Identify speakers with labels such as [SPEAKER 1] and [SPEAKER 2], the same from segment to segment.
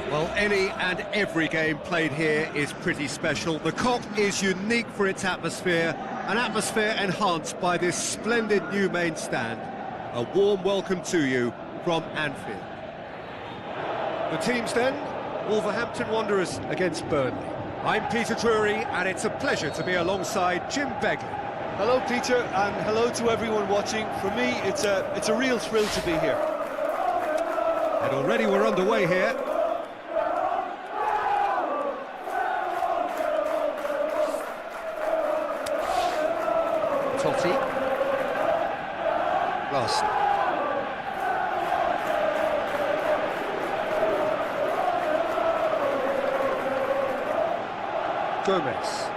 [SPEAKER 1] Well, any and every game played here is pretty special. The Kop is unique for its atmosphere, an atmosphere enhanced by this splendid new main stand. A warm welcome to you from Anfield. The teams then, Wolverhampton Wanderers against Burnley. I'm Peter Drury, and it's a pleasure to be alongside Jim Begley.
[SPEAKER 2] Hello, Peter, and hello to everyone watching. For me, it's a real thrill to be here.
[SPEAKER 1] And already we're underway here. Totti. Larson. Gomez.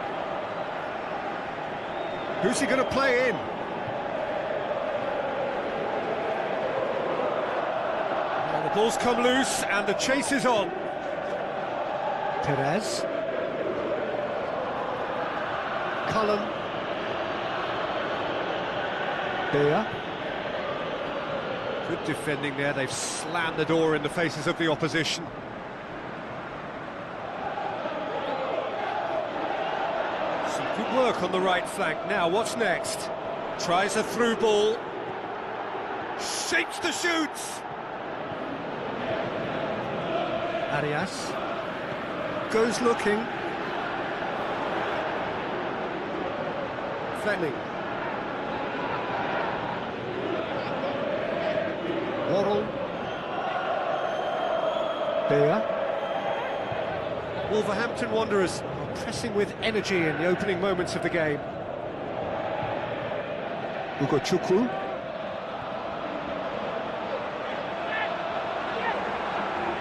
[SPEAKER 1] Who's he going to play in? Well, the ball's come loose and the chase is on. Perez. Cullen. Beer. Good defending there, they've slammed the door in the faces of the opposition. Some good work on the right flank. Now, what's next? Tries a through ball. Shapes the shoots! Arias. Goes looking. Fleming. Worrell. Beer. Wolverhampton Wanderers are pressing with energy in the opening moments of the game. Ugochukwu.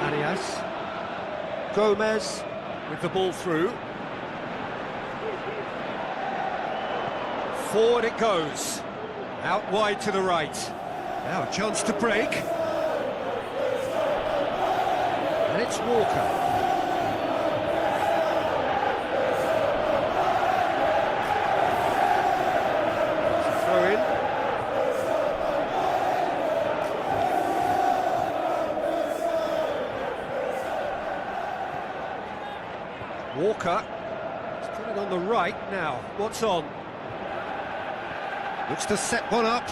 [SPEAKER 1] Arias. Gomez with the ball through. Forward it goes. Out wide to the right. Now a chance to break. And it's Walker. Throw in. Walker. He's put it on the right now. What's on? Looks to set one up.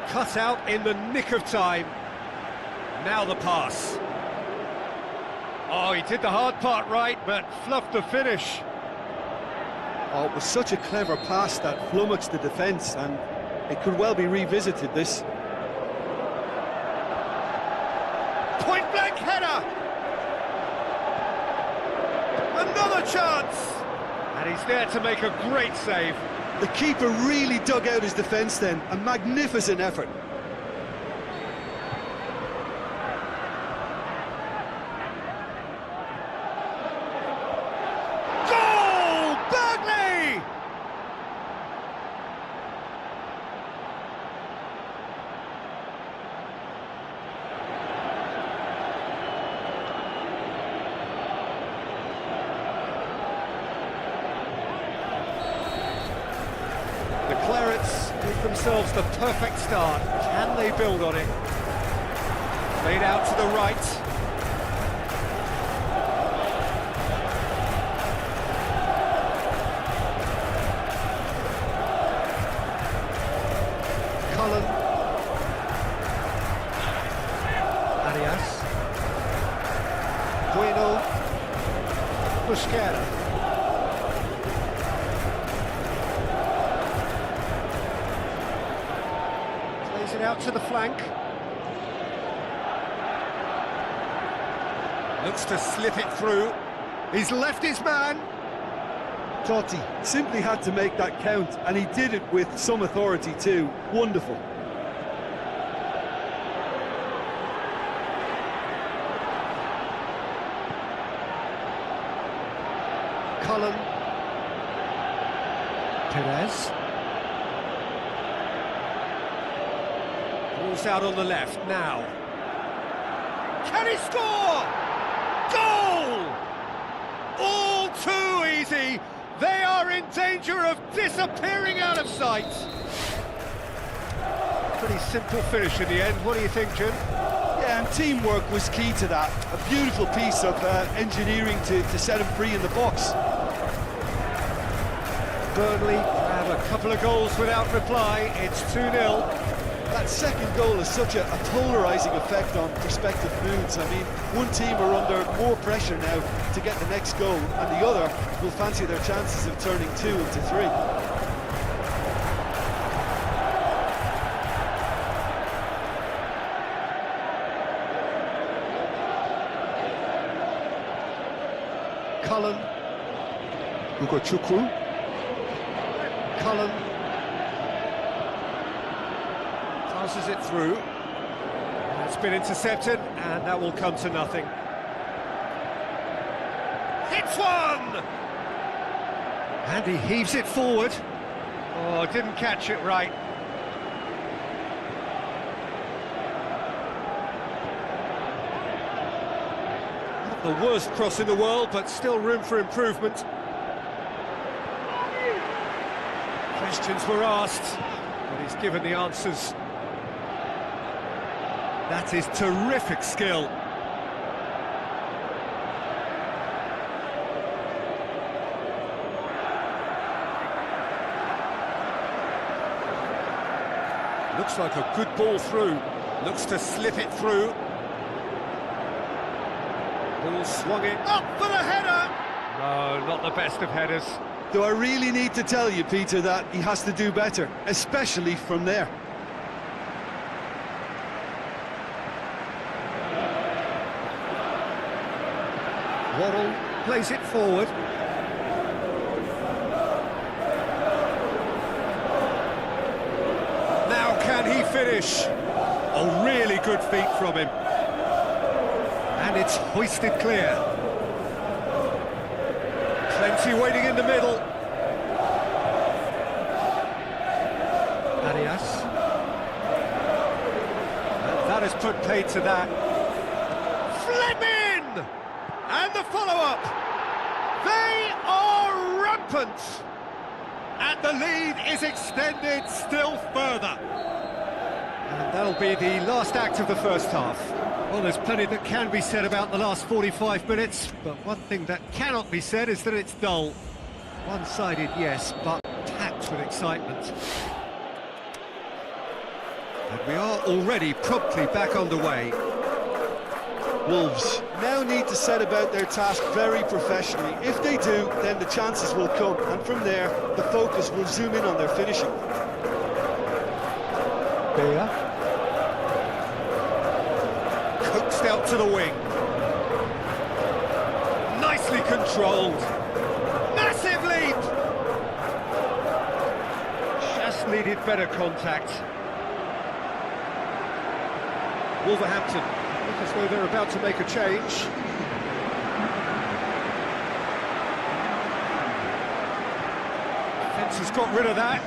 [SPEAKER 1] Cut out in the nick of time. Now the pass. Oh, he did the hard part right, but fluffed the finish.
[SPEAKER 2] Oh, it was such a clever pass that flummoxed the defence, and it could well be revisited, this.
[SPEAKER 1] Point-blank header! Another chance! And he's there to make a great save.
[SPEAKER 2] The keeper really dug out his defence then, a magnificent effort.
[SPEAKER 1] Goal! Burnley! The Clarets give themselves the perfect start. Can they build on it? Played out to the right. Cullen. Arias. Bueno. Busquera. It out to the flank. Looks to slip it through. He's left his man.
[SPEAKER 2] Totti simply had to make that count, and he did it with some authority too. Wonderful.
[SPEAKER 1] Cullen. Perez. Ball's out on the left now. Can he score? Goal! All too easy. They are in danger of disappearing out of sight. Pretty simple finish in the end. What do you think, Jim?
[SPEAKER 2] Yeah, and teamwork was key to that. A beautiful piece of engineering to set him free in the box.
[SPEAKER 1] Burnley have a couple of goals without reply. It's 2-0.
[SPEAKER 2] That second goal has such a polarising effect on prospective moods. I mean, one team are under more pressure now to get the next goal, and the other will fancy their chances of turning 2 into 3.
[SPEAKER 1] Cullen.
[SPEAKER 2] Chukwu.
[SPEAKER 1] Cullen passes it through. It's been intercepted, and that will come to nothing. Hits one! And he heaves it forward. Oh, didn't catch it right. Not the worst cross in the world, but still room for improvement. Questions were asked, but he's given the answers. That is terrific skill. Looks like a good ball through. Looks to slip it through. Ball swung it up for the header! No, not the best of headers.
[SPEAKER 2] Do I really need to tell you, Peter, that he has to do better, especially from there?
[SPEAKER 1] Waddle plays it forward. Now can he finish? A really good feat from him. And it's hoisted clear. Plenty waiting in the middle. Arias. And that has put paid to that. Fleming! And the follow-up. They are rampant. And the lead is extended still further. And that'll be the last act of the first half. Well, there's plenty that can be said about the last 45 minutes, but one thing that cannot be said is that it's dull. One-sided, yes, but packed with excitement. And we are already promptly back underway.
[SPEAKER 2] Wolves now need to set about their task very professionally. If they do, then the chances will come, and from there, the focus will zoom in on their finishing.
[SPEAKER 1] Beer. Coaxed out to the wing. Nicely controlled. Massive leap! Just needed better contact. Wolverhampton look as though they're about to make a change. Defence has got rid of that.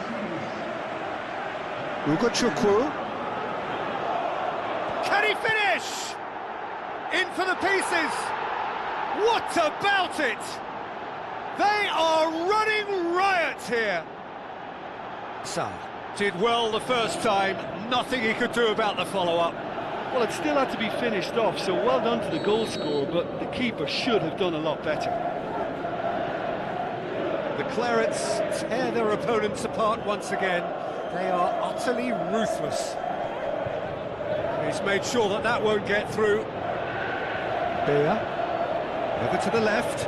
[SPEAKER 2] Chukwu.
[SPEAKER 1] Can he finish? In for the pieces. What about it? They are running riot here. Sa did well the first time. Nothing he could do about the follow-up.
[SPEAKER 2] Well, it still had to be finished off, so well done to the goal scorer, but the keeper should have done a lot better.
[SPEAKER 1] The Clarets tear their opponents apart once again. They are utterly ruthless. He's made sure that that won't get through. Beer. Over to the left.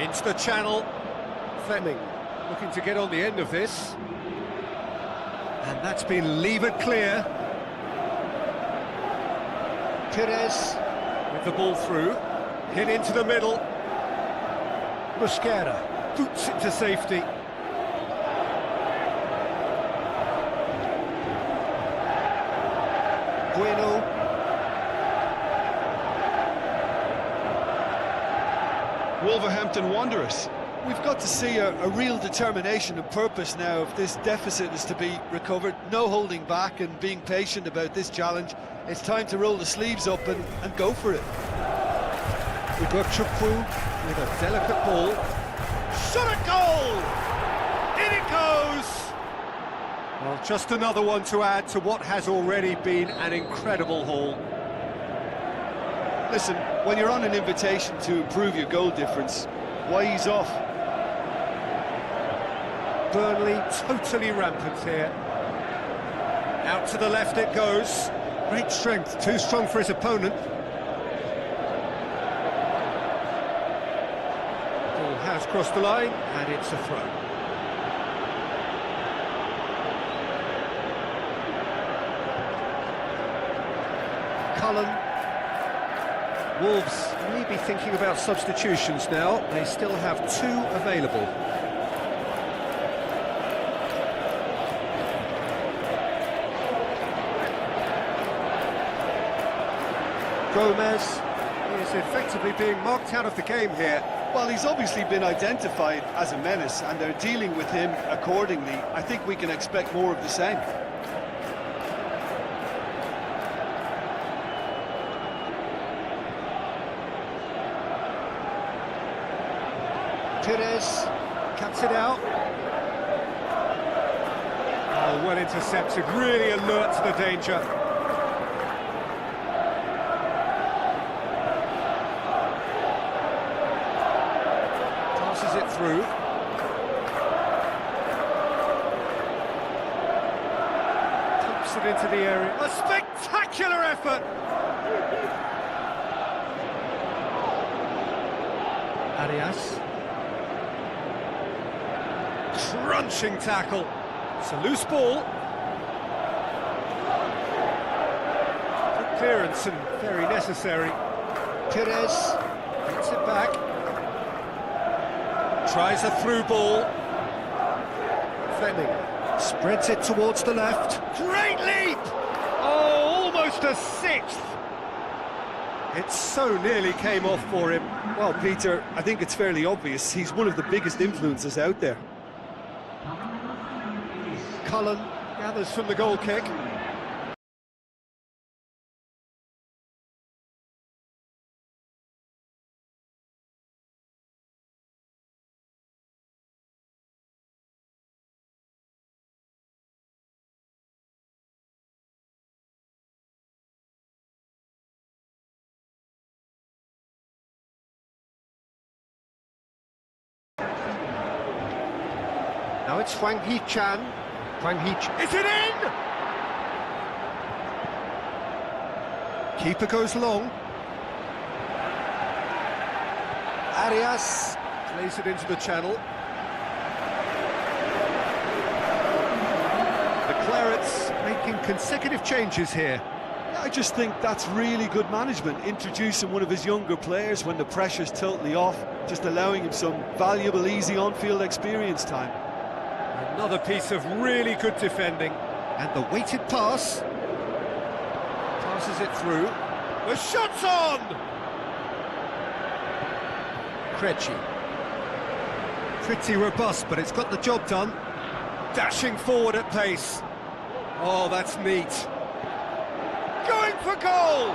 [SPEAKER 1] Into the channel. Fleming looking to get on the end of this. And that's been levered clear. Perez with the ball through. Hit into the middle. Mosquera boots it to safety. Bueno.
[SPEAKER 2] Wolverhampton Wanderers. We've got to see a real determination and purpose now if this deficit is to be recovered. No holding back and being patient about this challenge. It's time to roll the sleeves up and go for it.
[SPEAKER 1] We've got Kuproy with a delicate ball. Shot at goal! In it goes! Well, just another one to add to what has already been an incredible haul.
[SPEAKER 2] Listen, when you're on an invitation to improve your goal difference, why ease off?
[SPEAKER 1] Burnley totally rampant here. Out to the left it goes. Great strength, too strong for his opponent. Ball has crossed the line, and it's a throw. Cullen. Wolves may be thinking about substitutions now. They still have 2 available. Gomez is effectively being marked out of the game here.
[SPEAKER 2] Well, he's obviously been identified as a menace, and they're dealing with him accordingly. I think we can expect more of the same.
[SPEAKER 1] TERUS cuts it out. Oh, well intercepted, really alert to the danger. Passes it through. Tips it into the area. A spectacular effort! Arias. Crunching tackle. It's a loose ball. Good clearance and very necessary. TERUS gets it back. Tries a through ball. Fleming spreads it towards the left. Great leap! Oh, almost a 6th. It so nearly came off for him.
[SPEAKER 2] Well, Peter, I think it's fairly obvious. He's one of the biggest influences out there.
[SPEAKER 1] Cullen gathers from the goal kick. Now it's Hwang Hee-chan. Hwang Hee-chan. Is it in? Keeper goes long. Arias plays it into the channel. The Clarets making consecutive changes here.
[SPEAKER 2] I just think that's really good management, introducing one of his younger players when the pressure's totally off, just allowing him some valuable, easy on-field experience time.
[SPEAKER 1] Another piece of really good defending. And the weighted pass. Passes it through. The shot's on! Krejci. Pretty robust, but it's got the job done. Dashing forward at pace. Oh, that's neat. Going for goal!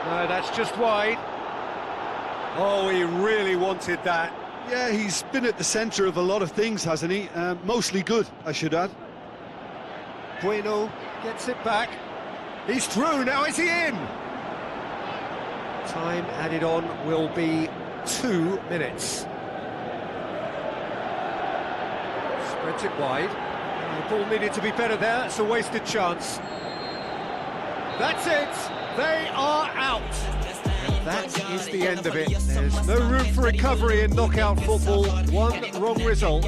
[SPEAKER 1] No, that's just wide. Oh, he really wanted that.
[SPEAKER 2] Yeah, he's been at the centre of a lot of things, hasn't he? Mostly good, I should add.
[SPEAKER 1] Bueno gets it back. He's through, now is he in? Time added on will be 2 minutes. Spreads it wide. The ball needed to be better there, it's a wasted chance. That's it, they are out. And that is the end of it. There's no room for recovery in knockout football. One wrong result.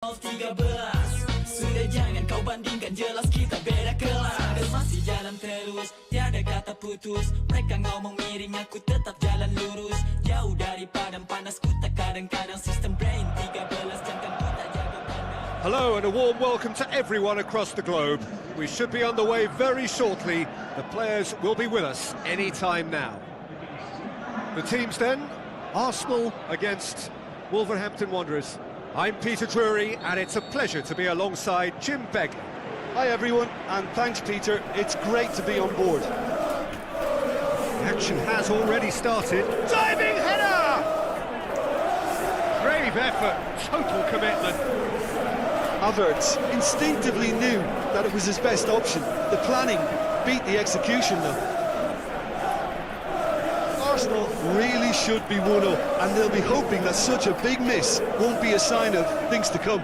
[SPEAKER 3] Sudah jangan kau bandingkan, jelas kita beda kelas. Dan masih jalan terus, tiada kata putus. Mereka ngomong miring, aku tetap jalan lurus. Jauh dari padam panas, ku tak kadang-kadang sistem brain 13, jangan ku tak jago pandang.
[SPEAKER 1] Hello and a warm welcome to everyone across the globe. We should be on the way very shortly. The players will be with us any time now. The teams then, Arsenal against Wolverhampton Wanderers. I'm Peter Drury, and it's a pleasure to be alongside Jim Begley.
[SPEAKER 2] Hi everyone, and thanks Peter, it's great to be on board.
[SPEAKER 1] The action has already started. Diving header! Brave effort, total commitment.
[SPEAKER 2] Havertz instinctively knew that it was his best option. The planning beat the execution though. Arsenal really should be 1-0, and they'll be hoping that such a big miss won't be a sign of things to come.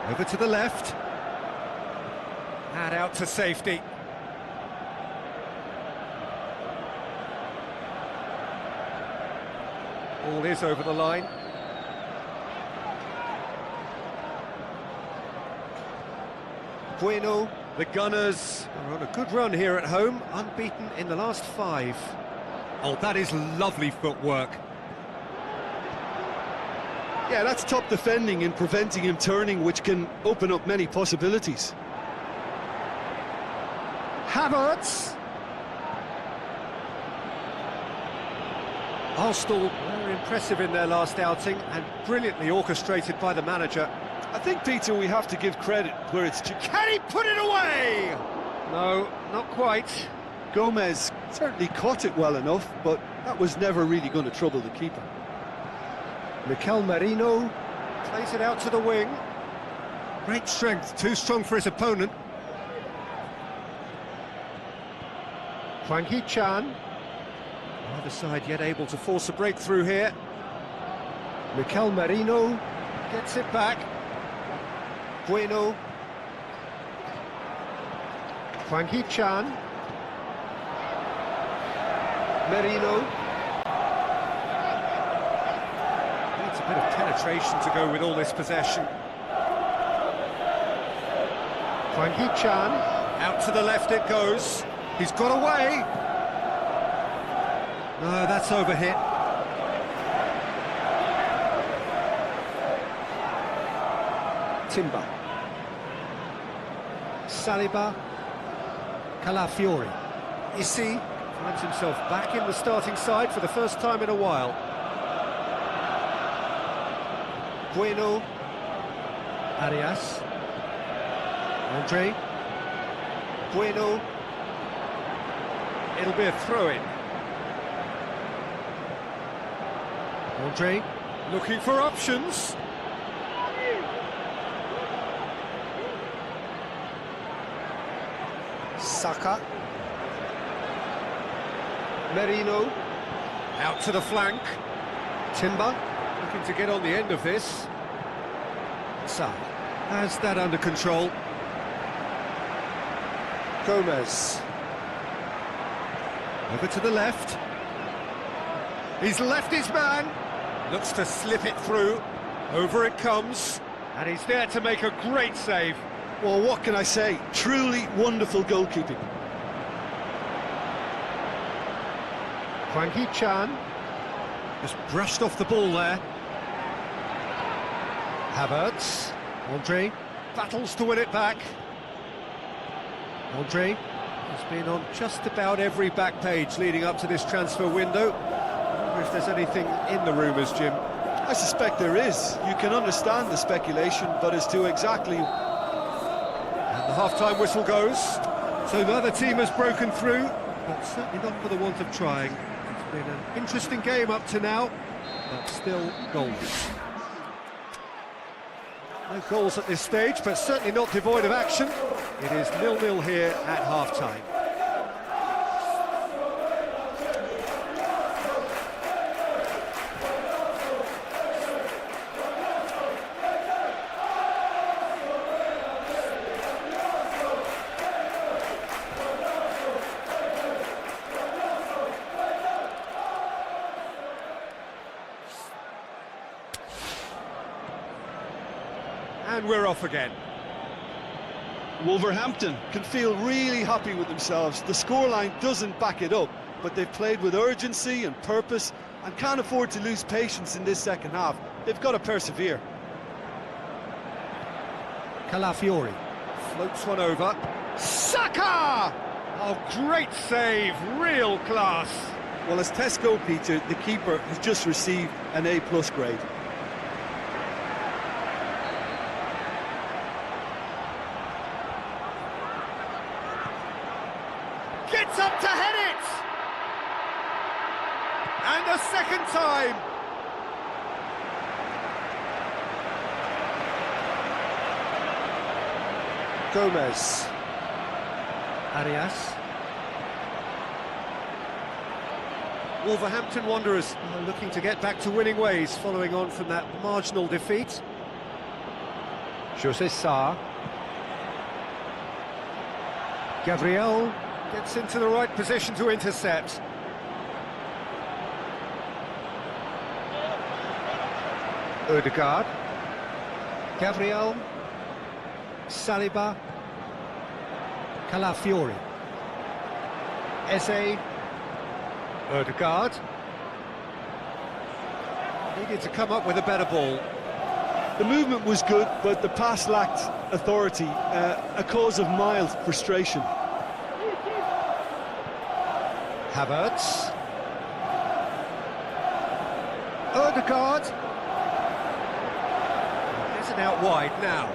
[SPEAKER 1] Over to the left. And out to safety. Ball is over the line. Bueno, the Gunners are on a good run here at home, unbeaten in the last 5. Oh, that is lovely footwork.
[SPEAKER 2] Yeah, that's top defending and preventing him turning, which can open up many possibilities.
[SPEAKER 1] Havertz. Arsenal were impressive in their last outing and brilliantly orchestrated by the manager.
[SPEAKER 2] I think, Peter, we have to give credit where it's due.
[SPEAKER 1] Can he put it away? No, not quite.
[SPEAKER 2] Gomez certainly caught it well enough, but that was never really going to trouble the keeper.
[SPEAKER 1] Mikel Merino plays it out to the wing. Great strength, too strong for his opponent. Hwang Hee-chan. Either side yet able to force a breakthrough here. Mikel Merino gets it back. Bueno. Hwang Hee-chan. Merino. Needs a bit of penetration to go with all this possession. Hwang Hee-chan. Out to the left it goes. He's got away. No, that's overhit. Timber. Saliba. Calafiori. Issy finds himself back in the starting side for the first time in a while. Bueno. Arias. Andre. Bueno. It'll be a throw-in. Andre looking for options. Saka. Merino. Out to the flank. Timber looking to get on the end of this. Sa has that under control. Gomez. Over to the left. He's left his man. Looks to slip it through. Over it comes. And he's there to make a great save.
[SPEAKER 2] Well, what can I say? Truly wonderful goalkeeping.
[SPEAKER 1] Hwang Hee-chan just brushed off the ball there. Havertz. Andre battles to win it back. Andre has been on just about every back page leading up to this transfer window. I wonder if there's anything in the rumours, Jim.
[SPEAKER 2] I suspect there is. You can understand the speculation, but as to exactly...
[SPEAKER 1] And the half-time whistle goes. So the other team has broken through, but certainly not for the want of trying. It's been an interesting game up to now, but still goals. No goals at this stage, but certainly not devoid of action. It is 0-0 here at half-time. And we're off again.
[SPEAKER 2] Wolverhampton can feel really happy with themselves. The scoreline doesn't back it up, but they've played with urgency and purpose and can't afford to lose patience in this second half. They've got to persevere.
[SPEAKER 1] Calafiori floats one over. Saka! Oh, great save, real class.
[SPEAKER 2] Well, as Tesco, Peter, the keeper has just received an A+ grade.
[SPEAKER 1] Gets up to head it! And a second time! Gomez. Arias. Wolverhampton Wanderers are looking to get back to winning ways following on from that marginal defeat. José Sá. Gabriel gets into the right position to intercept. Ødegaard. Gabriel. Saliba. Calafiori. Eze. Ødegaard. Needed to come up with a better ball.
[SPEAKER 2] The movement was good, but the pass lacked authority, a cause of mild frustration.
[SPEAKER 1] Havertz. Ødegaard. Is it out wide now?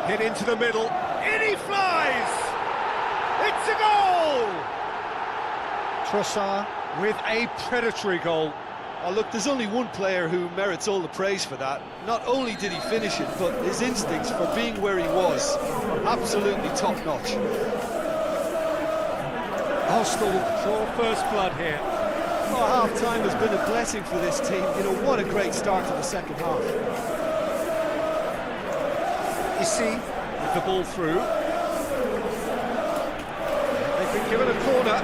[SPEAKER 1] Hit into the middle. In he flies! It's a goal! Trossard with a predatory goal.
[SPEAKER 2] Oh, look, there's only one player who merits all the praise for that. Not only did he finish it, but his instincts for being where he was, absolutely top-notch.
[SPEAKER 1] Arsenal draw first blood here.
[SPEAKER 2] Oh, half-time has been a blessing for this team. You know, what a great start to the second half.
[SPEAKER 1] Issy with the ball through. They've been given a corner.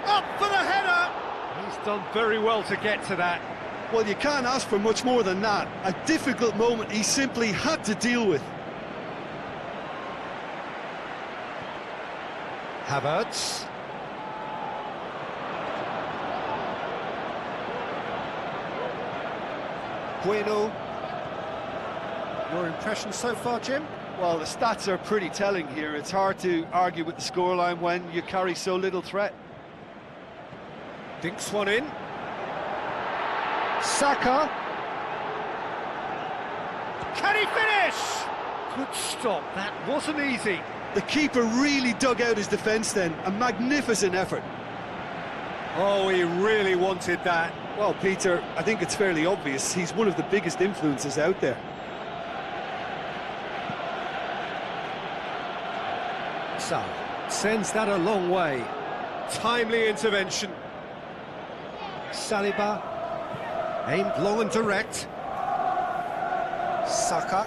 [SPEAKER 1] Up for the header! He's done very well to get to that.
[SPEAKER 2] Well, you can't ask for much more than that. A difficult moment he simply had to deal with.
[SPEAKER 1] Havertz. Bueno. Your impression so far, Jim?
[SPEAKER 2] Well, the stats are pretty telling here. It's hard to argue with the scoreline when you carry so little threat.
[SPEAKER 1] Dinks one in. Saka. Can he finish? Good stop. That wasn't easy.
[SPEAKER 2] The keeper really dug out his defence then. A magnificent effort.
[SPEAKER 1] Oh, he really wanted that.
[SPEAKER 2] Well, Peter, I think it's fairly obvious. He's one of the biggest influences out there.
[SPEAKER 1] So, sends that a long way. Timely intervention. Saliba. Aimed long and direct. Saka.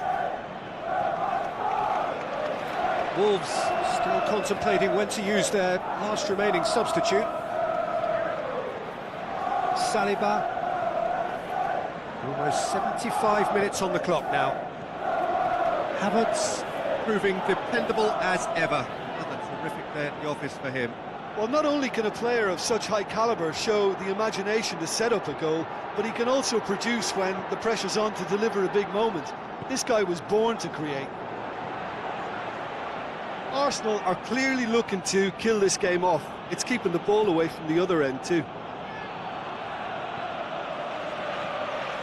[SPEAKER 1] Wolves still contemplating when to use their last remaining substitute. Saliba. Almost 75 minutes on the clock now. Havertz proving dependable as ever. Another terrific day at the office for him.
[SPEAKER 2] Well, not only can a player of such high calibre show the imagination to set up a goal, but he can also produce when the pressure's on to deliver a big moment. This guy was born to create. Arsenal are clearly looking to kill this game off. It's keeping the ball away from the other end too.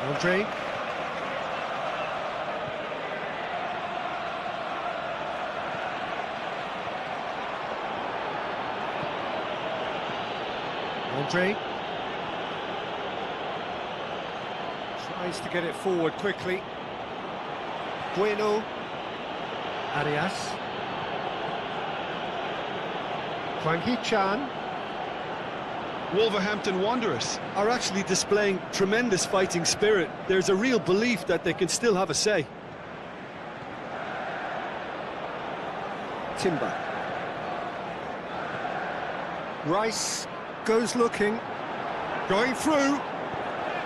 [SPEAKER 1] Andre. Andre. Tries to get it forward quickly. Bueno. Arias. Hwang Hee-chan.
[SPEAKER 2] Wolverhampton Wanderers are actually displaying tremendous fighting spirit. There's a real belief that they can still have a say.
[SPEAKER 1] Timber. Rice goes looking. Going through.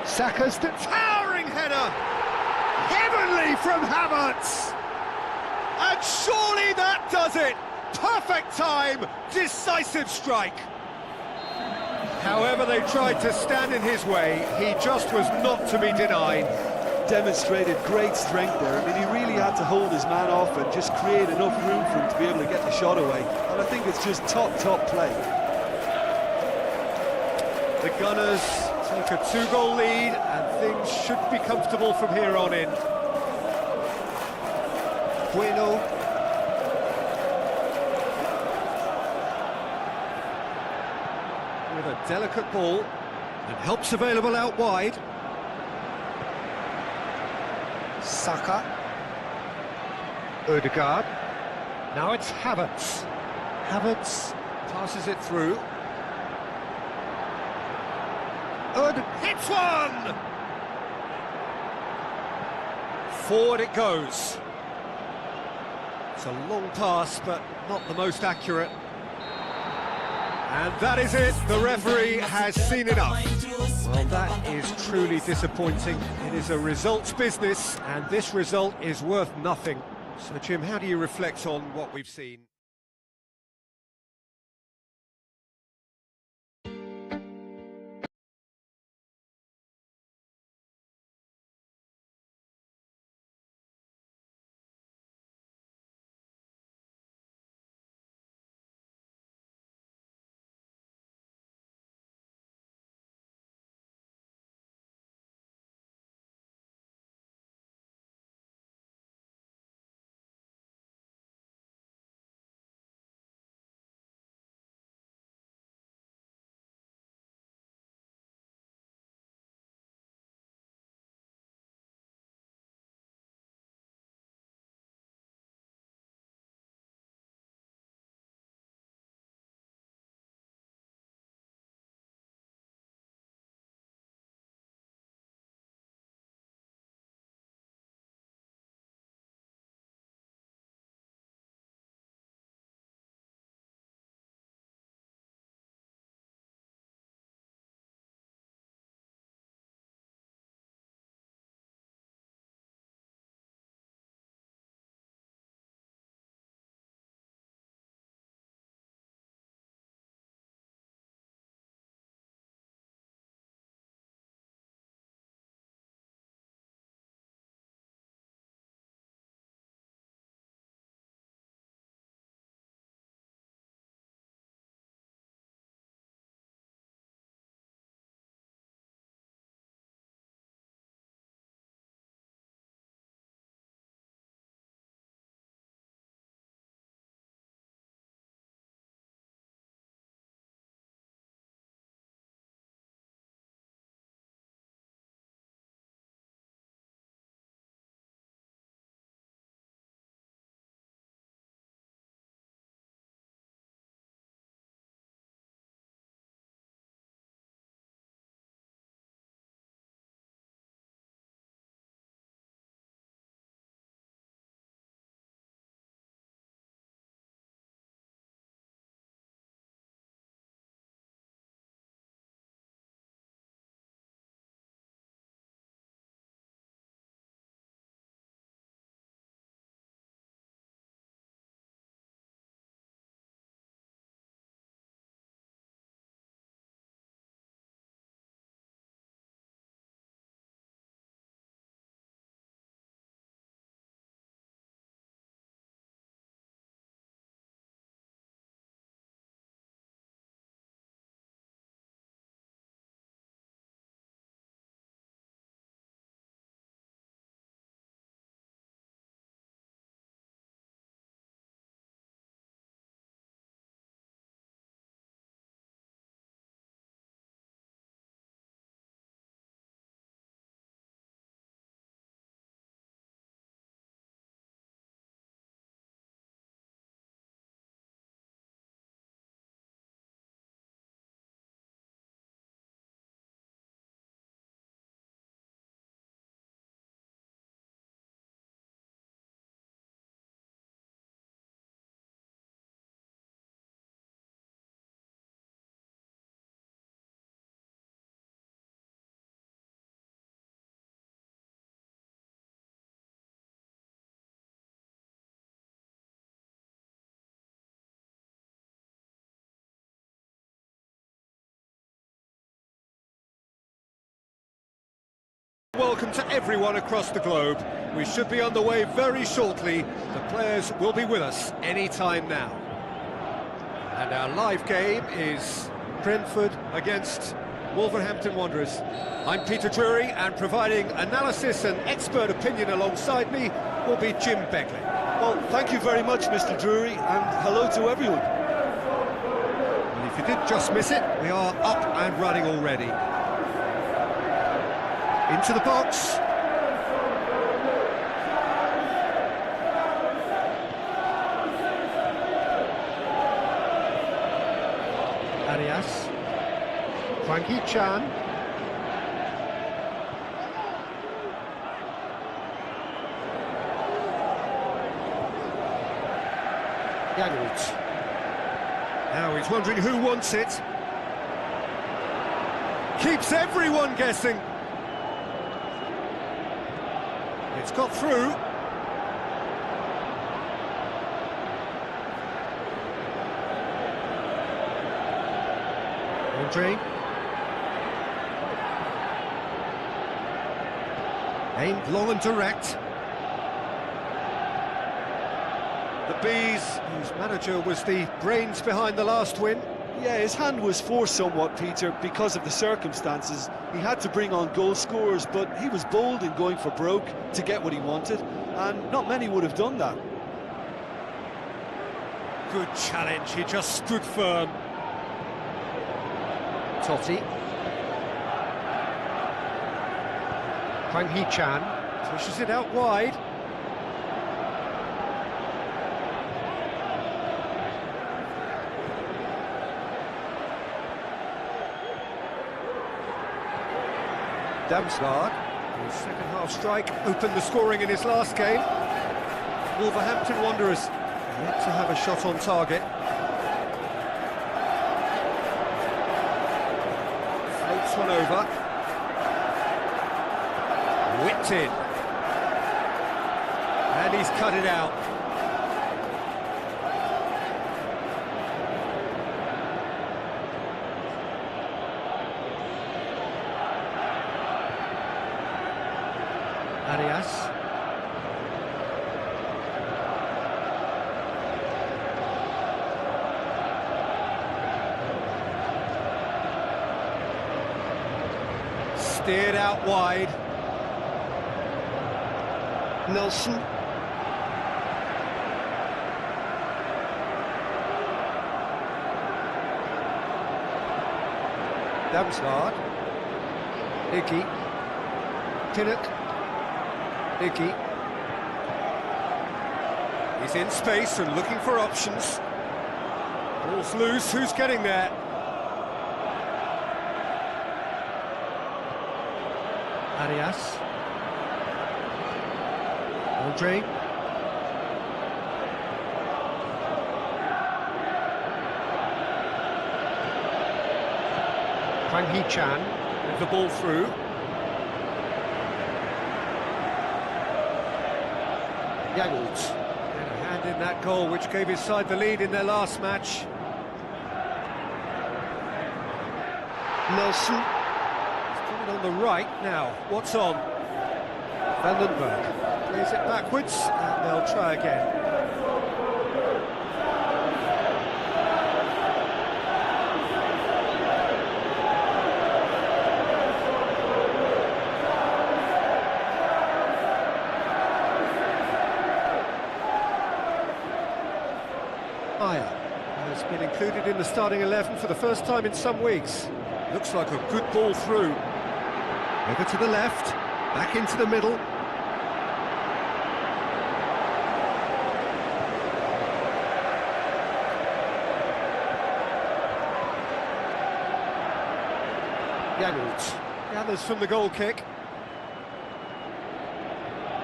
[SPEAKER 1] Saka's the towering header. Heavenly from Havertz. And surely that does it. Perfect time, decisive strike. However they tried to stand in his way, he just was not to be denied.
[SPEAKER 2] Demonstrated great strength there. I mean, he really had to hold his man off and just create enough room for him to be able to get the shot away. And I think it's just top play.
[SPEAKER 1] The Gunners take a 2-goal lead and things should be comfortable from here on in. Bueno. With a delicate ball and helps available out wide. Saka. Odegaard. Now it's Havertz. Havertz passes it through. Hits one! Forward it goes. It's a long pass, but not the most accurate. And that is it. The referee has seen enough. Well, that is truly disappointing. It is a results business, and this result is worth nothing. So, Jim, how do you reflect on what we've seen? Welcome to everyone across the globe. We should be on the way very shortly. The players will be with us any time now. And our live game is Brentford against Wolverhampton Wanderers. I'm Peter Drury, and providing analysis and expert opinion alongside me will be Jim Begley.
[SPEAKER 2] Well, thank you very much, Mr. Drury, and hello to everyone.
[SPEAKER 1] And if you did just miss it, we are up and running already. Into the box. Arias. Frankie Chan. Jamet. Now he's wondering who wants it. Keeps everyone guessing. It's got through. Nyentrik. Aimed long and direct. The Bees, whose manager was the brains behind the last win.
[SPEAKER 2] Yeah, his hand was forced somewhat, Peter, because of the circumstances. He had to bring on goal scorers, but he was bold in going for broke to get what he wanted, and not many would have done that.
[SPEAKER 1] Good challenge, he just stood firm. Totti. Frankie Chan pushes it out wide. Damsgaard, his second half strike, opened the scoring in his last game. Wolverhampton Wanderers yet to have a shot on target. Floats one over. Whipped in. And he's cut it out. Arias. Steered out wide. Nelson. Damsgaard. Hickey. Kinnock. Hickey. He's in space and looking for options. Ball's loose, who's getting there? Arias. Andre. Frankie Chan with the ball through. Jamet had a hand in that goal which gave his side the lead in their last match. Nelson. He's coming on the right now. What's on? Vandenberg plays it backwards and they'll try again. Has been included in the starting 11 for the first time in some weeks. Looks like a good ball through. Over to the left, back into the middle. Jamet gathers from the goal kick.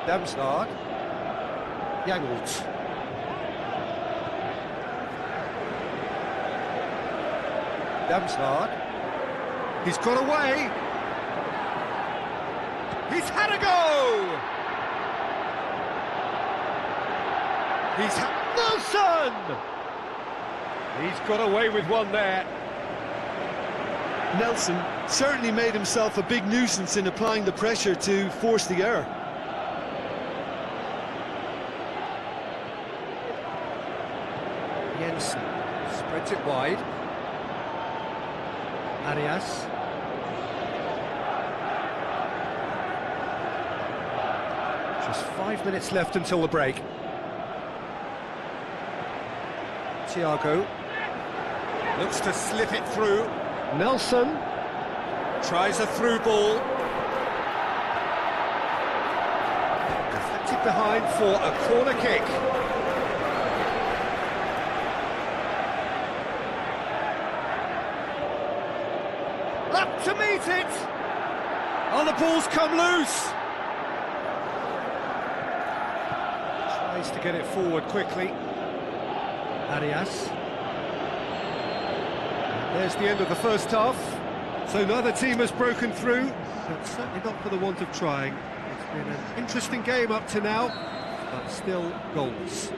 [SPEAKER 1] Damsgaard. Jamet. Damsgaard. He's got away. He's had a go. He's Nelson. He's got away with one there.
[SPEAKER 2] Nelson certainly made himself a big nuisance in applying the pressure to force the error.
[SPEAKER 1] Jensen spreads it wide. Arias. Just 5 minutes left until the break. Thiago looks to slip it through. Nelson tries a through ball. Deflected behind for a corner kick. Up to meet it! Oh, the ball's come loose! Tries to get it forward quickly. Arias. And there's the end of the first half. So neither team has broken through, but certainly not for the want of trying. It's been an interesting game up to now, but still goals.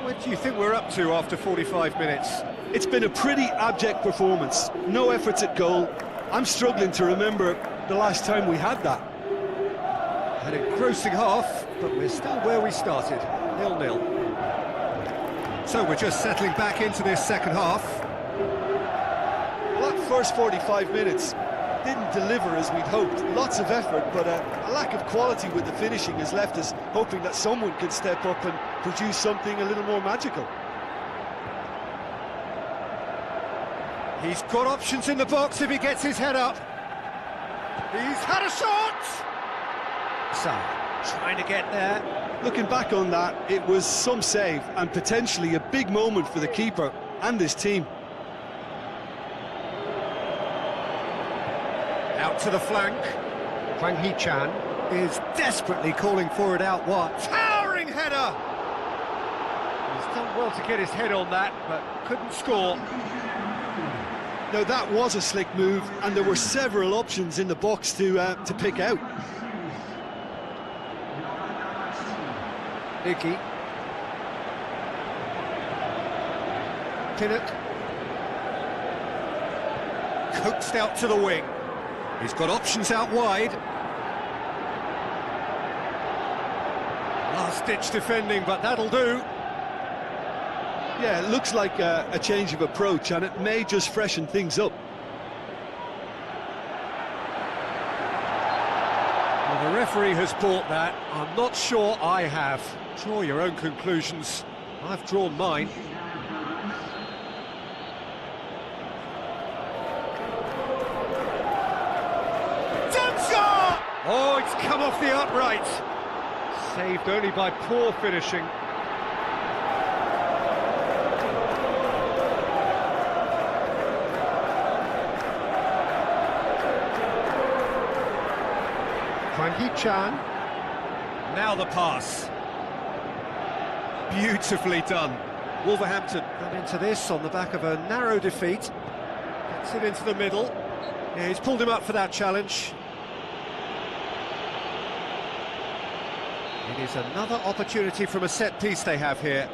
[SPEAKER 1] What do you think we're up to after 45 minutes?
[SPEAKER 2] It's been a pretty abject performance. No efforts at goal. I'm struggling to remember the last time we had that.
[SPEAKER 1] An engrossing half, but we're still where we started, 0-0. So we're just settling back into this second half.
[SPEAKER 2] Well, that first 45 minutes didn't deliver as we'd hoped. Lots of effort, but a lack of quality with the finishing has left us hoping that someone can step up and produce something a little more magical.
[SPEAKER 1] He's got options in the box if he gets his head up. He's had a shot! So, trying to get there.
[SPEAKER 2] Looking back on that, it was some save and potentially a big moment for the keeper and his team.
[SPEAKER 1] Out to the flank. Hwang Hee-chan is desperately calling for it out wide. Towering header! He's done well to get his head on that, but couldn't score.
[SPEAKER 2] Now that was a slick move, and there were several options in the box to pick out.
[SPEAKER 1] Icky. Pinnock. Coaxed out to the wing. He's got options out wide. Last-ditch defending, but that'll do.
[SPEAKER 2] Yeah, it looks like a change of approach, and it may just freshen things up.
[SPEAKER 1] Well, the referee has bought that. I'm not sure I have. Draw your own conclusions. I've drawn mine. Dunshot! Oh, it's come off the upright. Saved only by poor finishing. Hwang Hee-chan. Now the pass. Beautifully done. Wolverhampton got into this on the back of a narrow defeat. Gets it into the middle. Yeah, he's pulled him up for that challenge. It is another opportunity from a set piece they have here.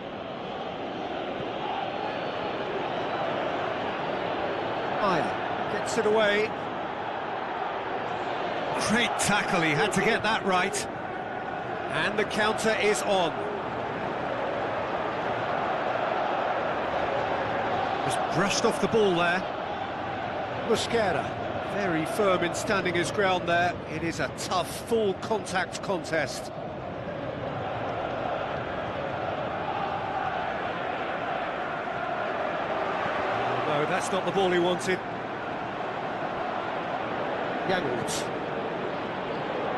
[SPEAKER 1] Meyer gets it away. Great tackle, he had to get that right. And the counter is on. Just brushed off the ball there. Mosquera, very firm in standing his ground there. It is a tough, full contact contest. Oh, no, that's not the ball he wanted. Yangold.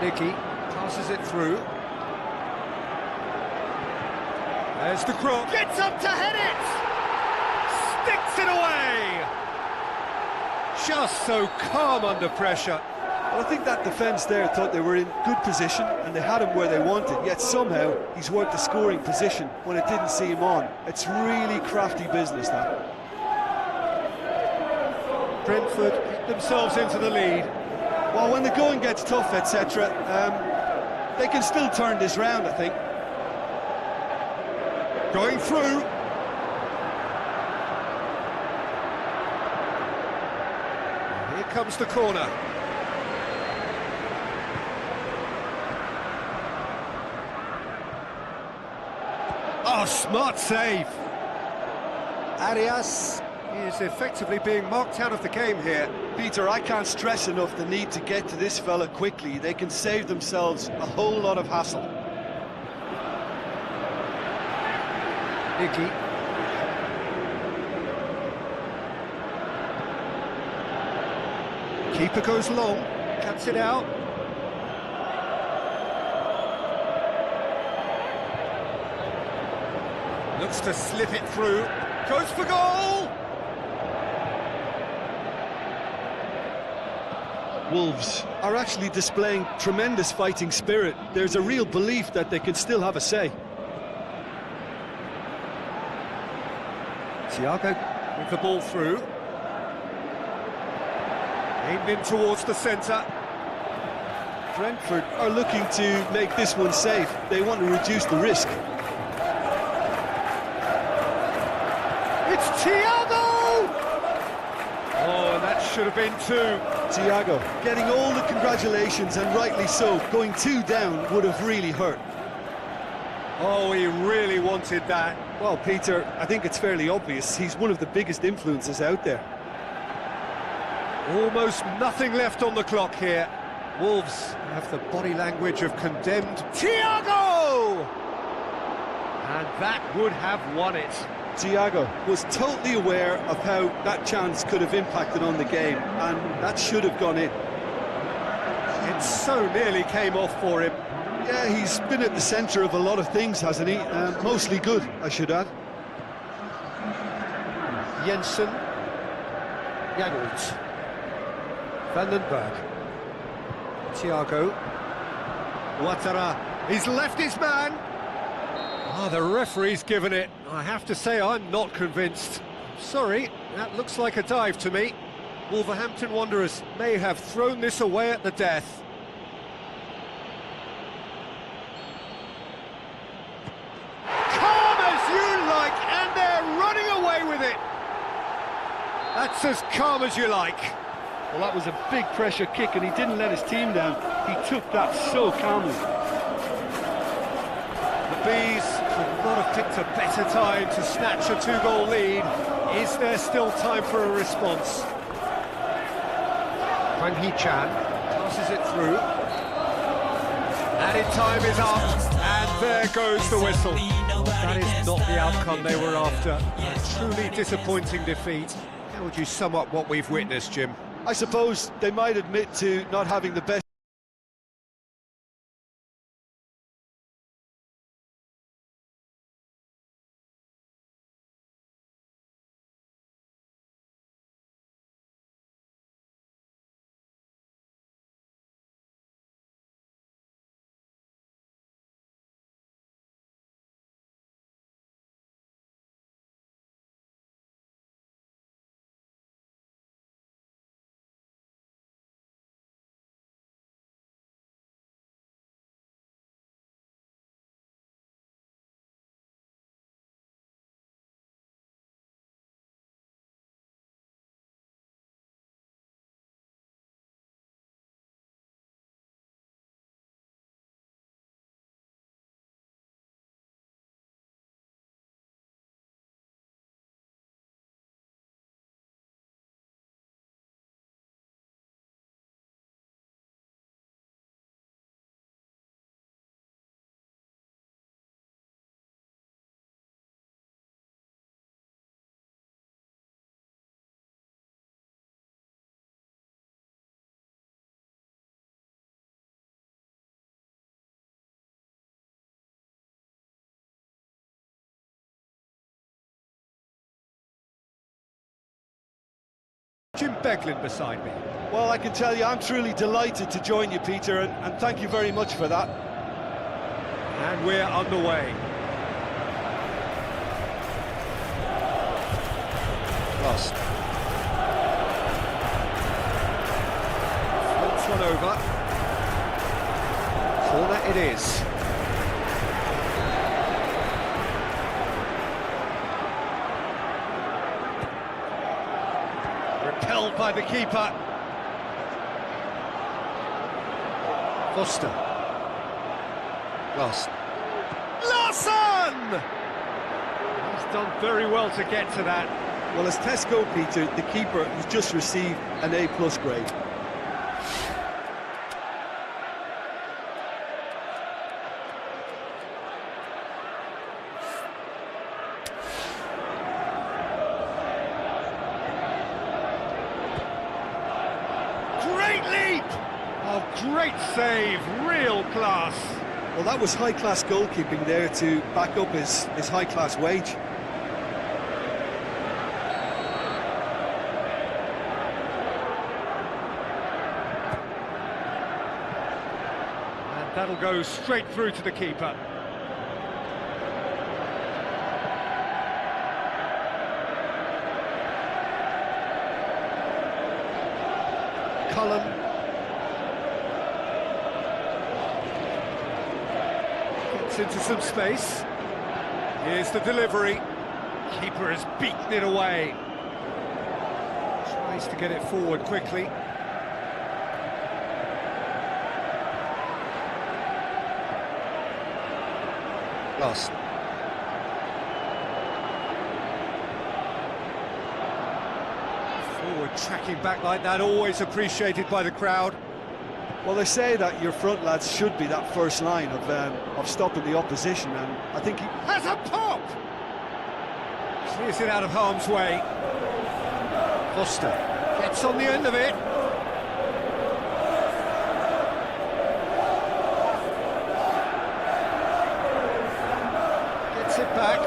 [SPEAKER 1] Nicky passes it through. There's the cross. Gets up to head it! Sticks it away! Just so calm under pressure.
[SPEAKER 2] Well, I think that defence there thought they were in good position and they had him where they wanted, yet somehow he's worked the scoring position when it didn't see him on. It's really crafty business, that.
[SPEAKER 1] Brentford get themselves into the lead.
[SPEAKER 2] Well, when the going gets tough, etc., they can still turn this round, I think.
[SPEAKER 1] Going through. comes the corner. Oh, smart save.
[SPEAKER 2] Arias.
[SPEAKER 1] He is effectively being marked out of the game here.
[SPEAKER 2] Peter, I can't stress enough the need to get to this fella quickly. They can save themselves a whole lot of hassle.
[SPEAKER 1] Nicky. Keeper goes long, cuts it out. Looks to slip it through, goes for goal!
[SPEAKER 2] Wolves are actually displaying tremendous fighting spirit. There's a real belief that they can still have a say.
[SPEAKER 1] Thiago with the ball through. Aimed in towards the centre.
[SPEAKER 2] Brentford are looking to make this one safe. They want to reduce the risk.
[SPEAKER 1] It's Thiago! Oh, and that should have been two.
[SPEAKER 2] Thiago getting all the congratulations, and rightly so. Going two down would have really hurt.
[SPEAKER 1] Oh, he really wanted that.
[SPEAKER 2] Well, Peter, I think it's fairly obvious. He's one of the biggest influences out there.
[SPEAKER 1] Almost nothing left on the clock here. Wolves have the body language of condemned Thiago! And that would have won it.
[SPEAKER 2] Thiago was totally aware of how that chance could have impacted on the game, and that should have gone in.
[SPEAKER 1] It so nearly came off for him.
[SPEAKER 2] Yeah, he's been at the centre of a lot of things, hasn't he? Mostly good, I should add.
[SPEAKER 1] Jensen. Jagelt. Van den Berg. Thiago. Ouattara. He's left his man. Ah, the referee's given it. I have to say, I'm not convinced. Sorry, that looks like a dive to me. Wolverhampton Wanderers may have thrown this away at the death. Calm as you like, and they're running away with it. That's as calm as you like.
[SPEAKER 2] Well, that was a big pressure kick, and he didn't let his team down. He took that so calmly.
[SPEAKER 1] The Bees could not have picked a better time to snatch a two-goal lead. Is there still time for a response? Hwang Hee-chan passes it through. Added time is up, and there goes the whistle. Well, that is not the outcome they were after. A truly disappointing defeat. How would you sum up what we've witnessed, Jim?
[SPEAKER 2] I suppose they might admit to not having the best.
[SPEAKER 1] Jim Beglin beside me.
[SPEAKER 2] Well, I can tell you, I'm truly delighted to join you, Peter, and thank you very much for that.
[SPEAKER 1] And we're underway.
[SPEAKER 2] Lost.
[SPEAKER 1] Floats one over. Corner it is. Repelled by the keeper. Foster. Larson. Larson! He's done very well to get to that.
[SPEAKER 2] Well, as tests go, Peter, the keeper has just received an A+ grade.
[SPEAKER 1] Great leap! Oh, great save, real class.
[SPEAKER 2] Well, that was high-class goalkeeping there to back up his high-class wage.
[SPEAKER 1] And that'll go straight through to the keeper. Cullen. Gets into some space. Here's the delivery. Keeper has beaten it away. Tries to get it forward quickly. Lost. Forward tracking back like that, always appreciated by the crowd.
[SPEAKER 2] Well, they say that your front lads should be that first line of stopping the opposition, and I think he
[SPEAKER 1] Has a pop! Clears it out of harm's way. Foster gets on the end of it. Gets it back.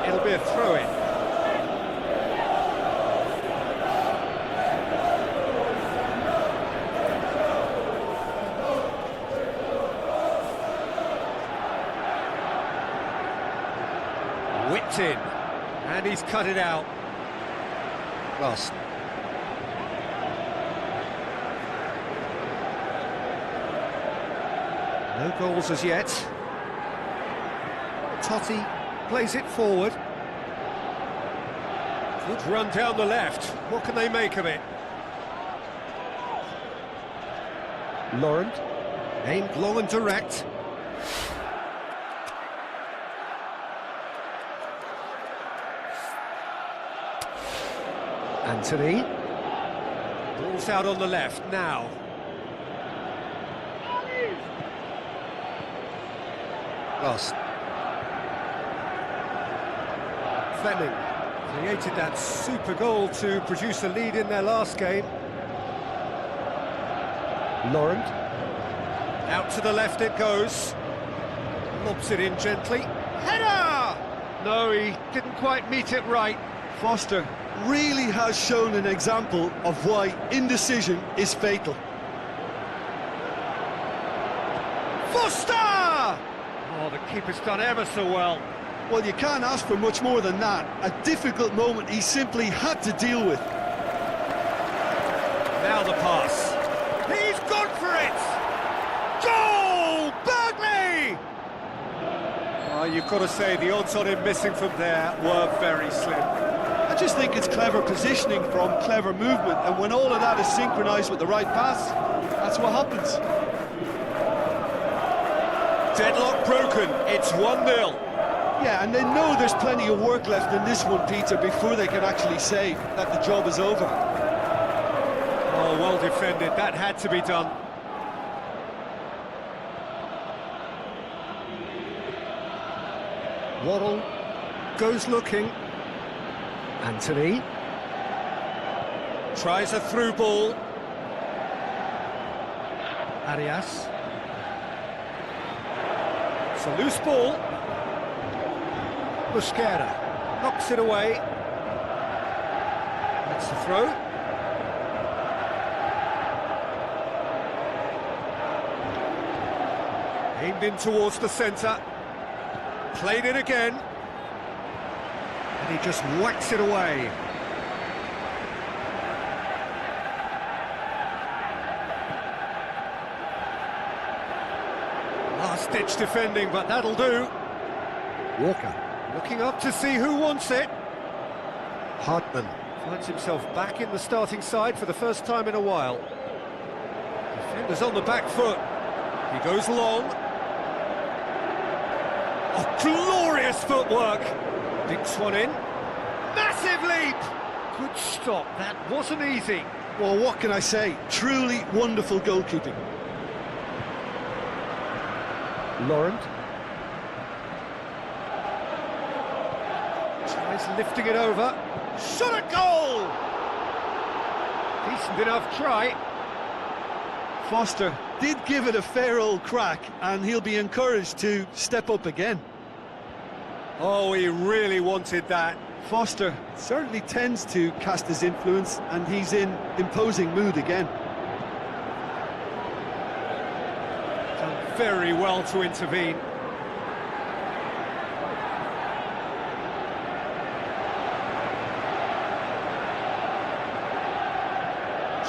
[SPEAKER 1] It'll be a throw-in. Whipped in, and he's cut it out. Lost. No goals as yet. Totti plays it forward. Good run down the left. What can they make of it? Laurent. Aimed long and direct. Anthony. Ball's out on the left now. Lost. Fleming created that super goal to produce a lead in their last game. Laurent. Out to the left it goes. Lobs it in gently. Header! No, he didn't quite meet it right.
[SPEAKER 2] Foster really has shown an example of why indecision is fatal.
[SPEAKER 1] Foster! Oh, the keeper's done ever so well.
[SPEAKER 2] Well, you can't ask for much more than that. A difficult moment he simply had to deal with.
[SPEAKER 1] Now the pass. He's gone for it! Goal! Bergley! Oh, you've got to say the odds on him missing from there were very slim.
[SPEAKER 2] I just think it's clever positioning from clever movement, and when all of that is synchronised with the right pass, that's what happens.
[SPEAKER 1] Deadlock broken, it's 1-0.
[SPEAKER 2] Yeah, and they know there's plenty of work left in this one, Peter, before they can actually say that the job is over.
[SPEAKER 1] Oh, well defended, that had to be done. Waddle goes looking. Anthony tries a through ball. Arias. It's a loose ball. Busquera knocks it away. That's the throw. Aimed in towards the centre. Played it again. And he just whacks it away. Last-ditch defending, but that'll do. Walker looking up to see who wants it. Hartman finds himself back in the starting side for the first time in a while. Defenders on the back foot. He goes long. Oh, glorious footwork. Dinks one in. Massive leap. Good stop. That wasn't easy.
[SPEAKER 2] Well, what can I say? Truly wonderful goalkeeping.
[SPEAKER 1] Laurent. Tries lifting it over. Shot at goal! Decent enough try.
[SPEAKER 2] Foster did give it a fair old crack, and he'll be encouraged to step up again.
[SPEAKER 1] Oh, he really wanted that.
[SPEAKER 2] Foster certainly tends to cast his influence, and he's in imposing mood again.
[SPEAKER 1] Done very well to intervene.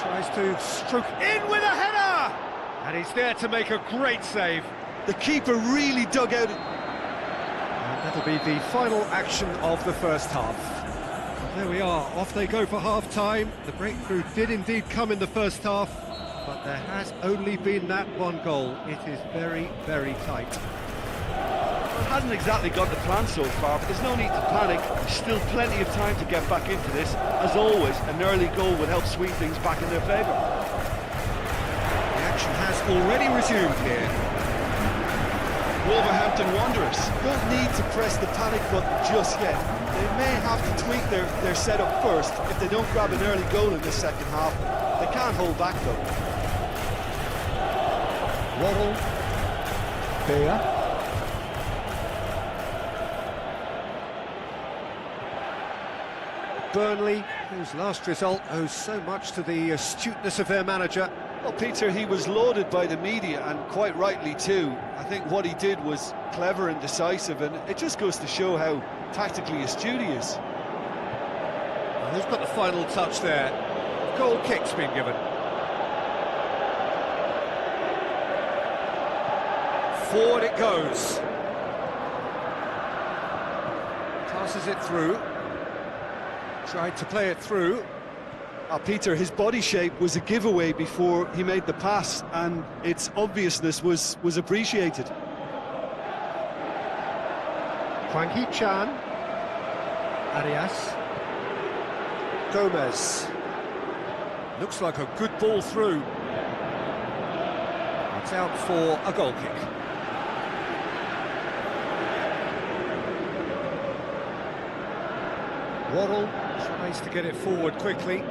[SPEAKER 1] Tries to stroke in with a header! And he's there to make a great save.
[SPEAKER 2] The keeper really dug out.
[SPEAKER 1] And that'll be the final action of the first half. There we are, off they go for half-time. The breakthrough did indeed come in the first half, but there has only been that one goal. It is very, very tight.
[SPEAKER 2] Hasn't exactly got the plan so far, but there's no need to panic. There's still plenty of time to get back into this. As always, an early goal would help swing things back in their favour.
[SPEAKER 1] The action has already resumed here.
[SPEAKER 2] Wolverhampton Wanderers don't need to press the panic button just yet. They may have to tweak their setup first. If they don't grab an early goal in the second half, they can't hold back though.
[SPEAKER 1] Waddle. Bear. Burnley, whose last result owes so much to the astuteness of their manager.
[SPEAKER 2] Well, Peter, he was lauded by the media, and quite rightly too. I think what he did was clever and decisive, and it just goes to show how tactically astute he is.
[SPEAKER 1] Well, who's got the final touch there? Goal kick's been given. Forward it goes. Passes it through. Tried to play it through.
[SPEAKER 2] Peter, his body shape was a giveaway before he made the pass, and its obviousness was appreciated.
[SPEAKER 1] Hwang Hee-chan. Arias. Gomez. Looks like a good ball through. It's out for a goal kick. Waddle tries to get it forward quickly.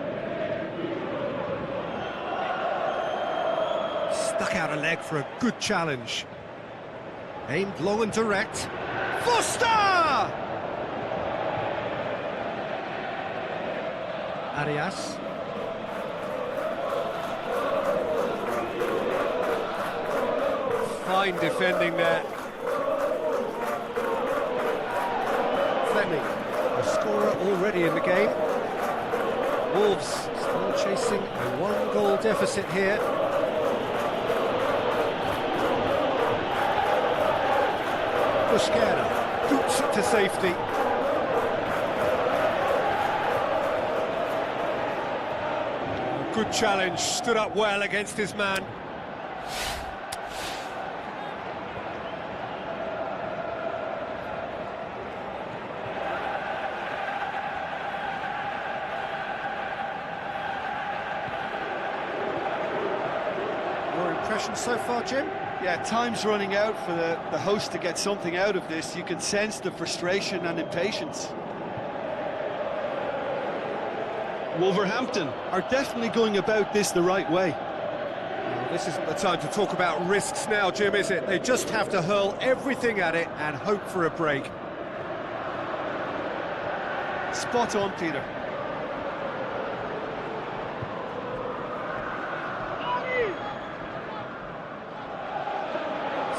[SPEAKER 1] Stuck out a leg for a good challenge. Aimed long and direct. Foster! Arias. Fine defending there. Fleming, a scorer already in the game. Wolves still chasing a one-goal deficit here. Busquera boots it to safety. Good challenge, stood up well against his man. Your impressions so far, Jim?
[SPEAKER 2] Yeah, time's running out for the host to get something out of this. You can sense the frustration and impatience. Wolverhampton are definitely going about this the right way.
[SPEAKER 1] Well, this isn't the time to talk about risks now, Jim, is it? They just have to hurl everything at it and hope for a break.
[SPEAKER 2] Spot on, Peter.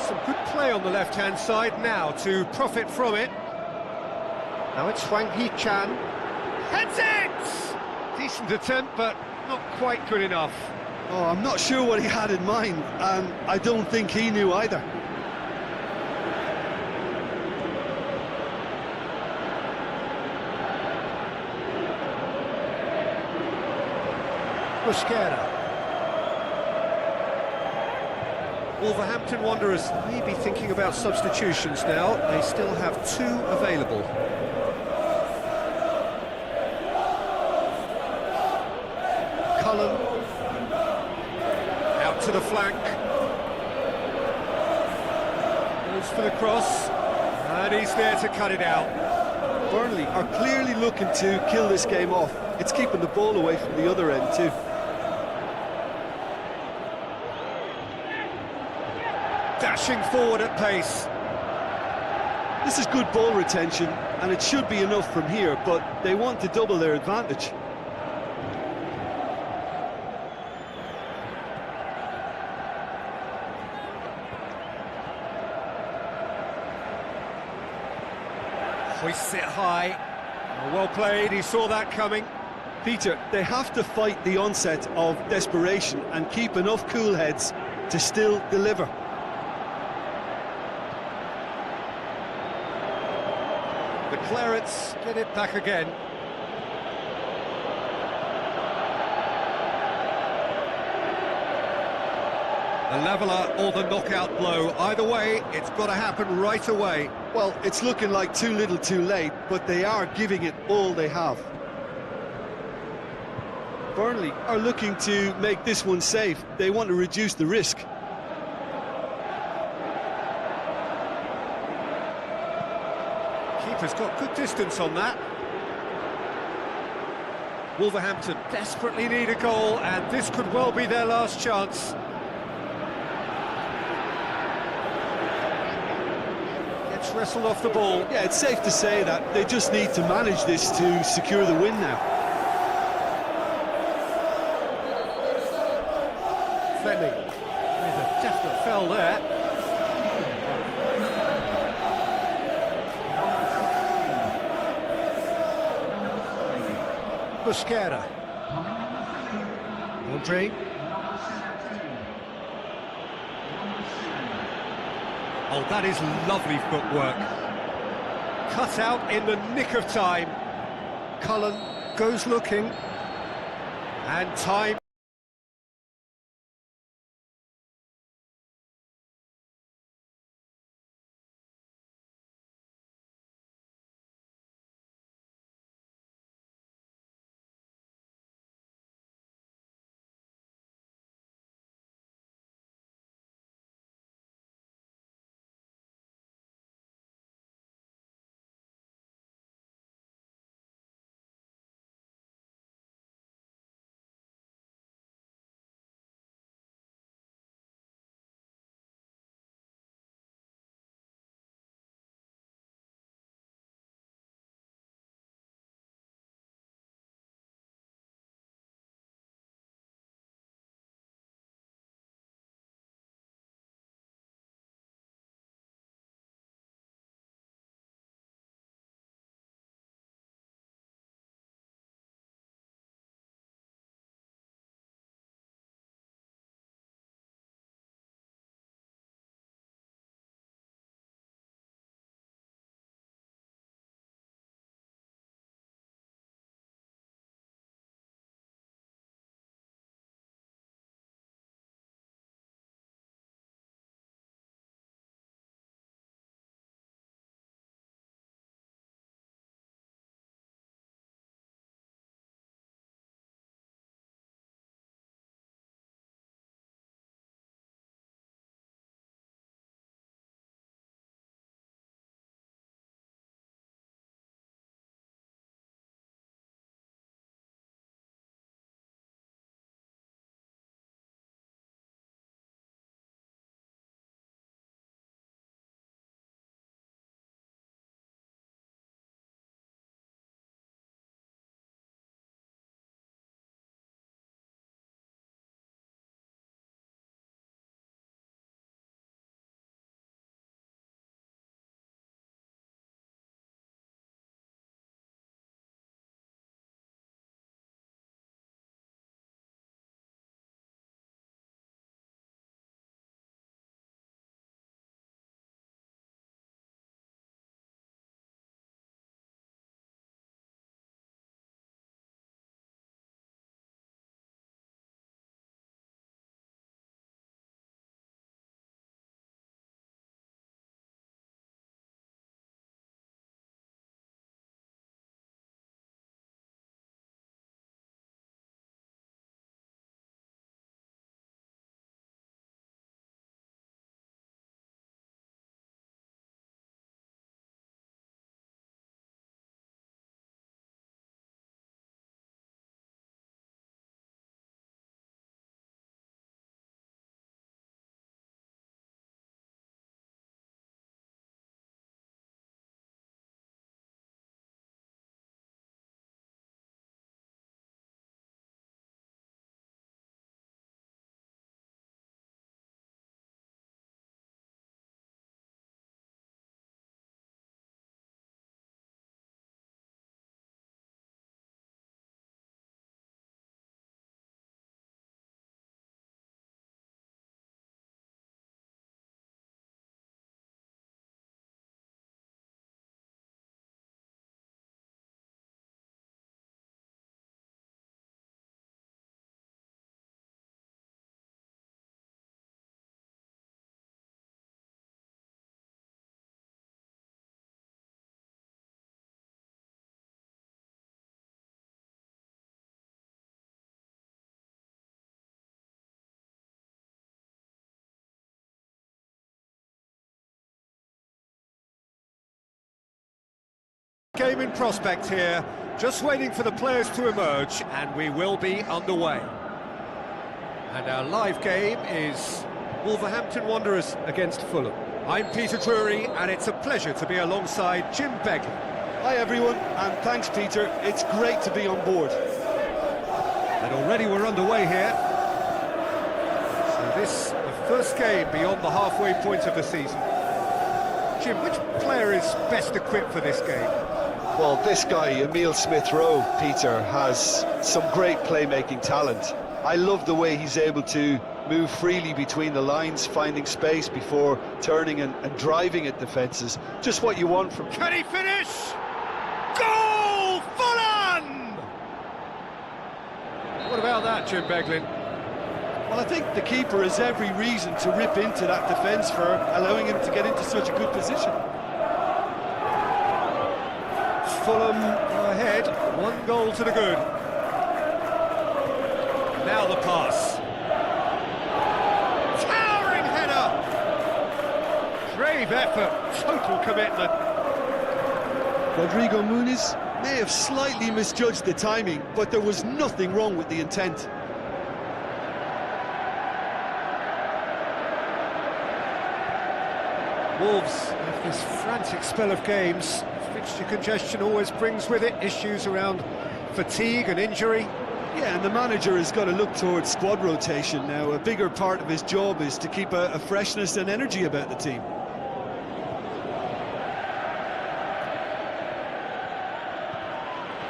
[SPEAKER 1] Some good play on the left-hand side now to profit from it. Now it's Hwang Hee-chan. Heads it! Decent attempt, but not quite good enough.
[SPEAKER 2] Oh, I'm not sure what he had in mind, and I don't think he knew either.
[SPEAKER 1] Busquera. Wolverhampton Wanderers may be thinking about substitutions now. They still have 2 available. Cullen out to the flank. Goes for the cross, and he's there to cut it out.
[SPEAKER 2] Burnley are clearly looking to kill this game off. It's keeping the ball away from the other end too.
[SPEAKER 1] Dashing forward at pace.
[SPEAKER 2] This is good ball retention, and it should be enough from here, but they want to double their advantage.
[SPEAKER 1] Hoists it high. Well played, he saw that coming.
[SPEAKER 2] Peter, they have to fight the onset of desperation and keep enough cool heads to still deliver.
[SPEAKER 1] The Clarets get it back again. The leveller or the knockout blow. Either way, it's got to happen right away.
[SPEAKER 2] Well, it's looking like too little too late, but they are giving it all they have. Burnley are looking to make this one safe. They want to reduce the risk.
[SPEAKER 1] Keeper's got good distance on that. Wolverhampton desperately need a goal, and this could well be their last chance. Gets wrestled off the ball.
[SPEAKER 2] Yeah, it's safe to say that they just need to manage this to secure the win now.
[SPEAKER 1] Fleming with a definite foul there. Busquera. Nyentrik. Oh, that is lovely footwork. Cut out in the nick of time. Cullen goes looking. And time. game in prospect here, just waiting for the players to emerge, and we will be underway. And our live game is Wolverhampton Wanderers against Fulham. I'm Peter Drury, and it's a pleasure to be alongside Jim Begley.
[SPEAKER 2] Hi everyone, and thanks Peter, it's great to be on board.
[SPEAKER 1] And already we're underway here. So this, the first game beyond the halfway point of the season. Jim, which player is best equipped for this game?
[SPEAKER 2] Well, this guy, Emile Smith-Rowe, Peter, has some great playmaking talent. I love the way he's able to move freely between the lines, finding space before turning and driving at defences. Just what you want from...
[SPEAKER 1] Can he finish? Goal! Fulham! What about that, Jim Beglin?
[SPEAKER 2] Well, I think the keeper has every reason to rip into that defence for allowing him to get into such a good position.
[SPEAKER 1] Fulham go ahead, 1 goal to the good. Now the pass. Towering header! Brave effort, total commitment.
[SPEAKER 2] Rodrigo Muniz may have slightly misjudged the timing, but there was nothing wrong with the intent.
[SPEAKER 1] Wolves have this frantic spell of games. Fixture congestion always brings with it issues around fatigue and injury.
[SPEAKER 2] Yeah, and the manager has got to look towards squad rotation now. A bigger part of his job is to keep a freshness and energy about the team.